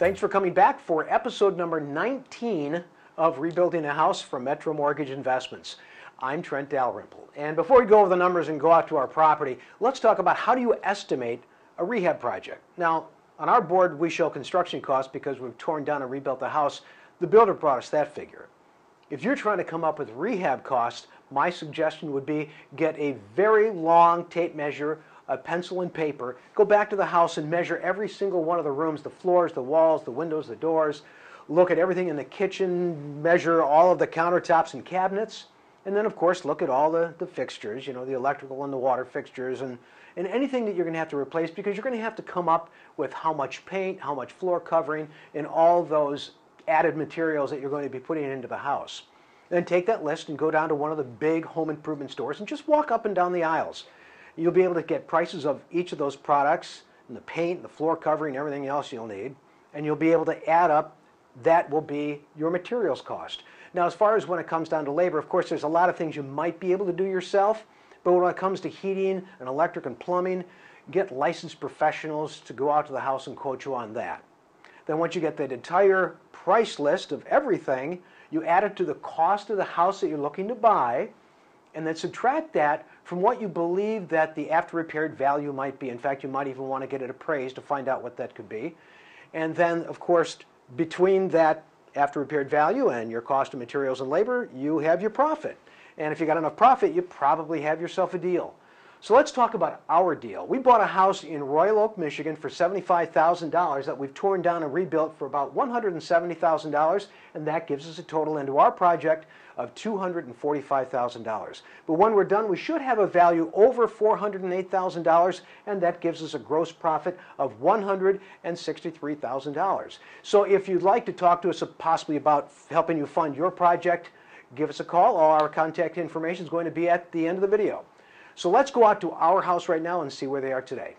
Thanks for coming back for episode number 19 of Rebuilding a House from Metro Mortgage Investments. I'm Trent Dalrymple. And before we go over the numbers and go out to our property, let's talk about how do you estimate a rehab project. Now, on our board, we show construction costs because we've torn down and rebuilt the house. The builder brought us that figure. If you're trying to come up with rehab costs, my suggestion would be get a very long tape measure, a pencil and paper, go back to the house and measure every single one of the rooms, the floors, the walls, the windows, the doors, look at everything in the kitchen, measure all of the countertops and cabinets, and then of course look at all the fixtures, the electrical and the water fixtures and anything that you're going to have to replace, because you're going to have to come up with how much paint, how much floor covering, and all those added materials that you're going to be putting into the house. Then take that list and go down to one of the big home improvement stores and just walk up and down the aisles. You'll be able to get prices of each of those products, and the paint, the floor covering, everything else you'll need, and you'll be able to add up. That will be your materials cost. Now, as far as when it comes down to labor, of course, there's a lot of things you might be able to do yourself, but when it comes to heating and electric and plumbing, get licensed professionals to go out to the house and quote you on that. Then once you get that entire price list of everything, you add it to the cost of the house that you're looking to buy, and then subtract that from what you believe that the after-repaired value might be. In fact, you might even want to get it appraised to find out what that could be. And then, of course, between that after-repaired value and your cost of materials and labor, you have your profit. And if you got enough profit, you probably have yourself a deal. So let's talk about our deal. We bought a house in Royal Oak, Michigan for $75,000 that we've torn down and rebuilt for about $170,000, and that gives us a total into our project of $245,000. But when we're done, we should have a value over $408,000, and that gives us a gross profit of $163,000. So if you'd like to talk to us possibly about helping you fund your project, give us a call. All our contact information is going to be at the end of the video. So let's go out to our house right now and see where they are today.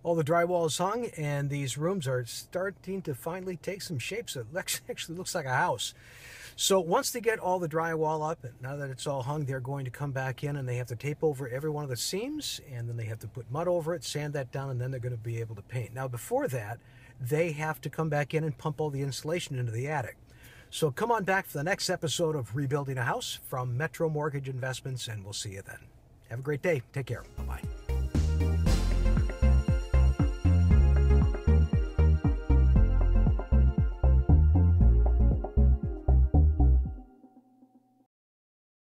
All the drywall is hung, and these rooms are starting to finally take some shape. So it actually looks like a house. So once they get all the drywall up, and now that it's all hung, they're going to come back in and they have to tape over every one of the seams, and then they have to put mud over it, sand that down, and then they're going to be able to paint. Now before that, they have to come back in and pump all the insulation into the attic. So come on back for the next episode of Rebuilding a House from Metro Mortgage Investments, and we'll see you then. Have a great day. Take care. Bye-bye.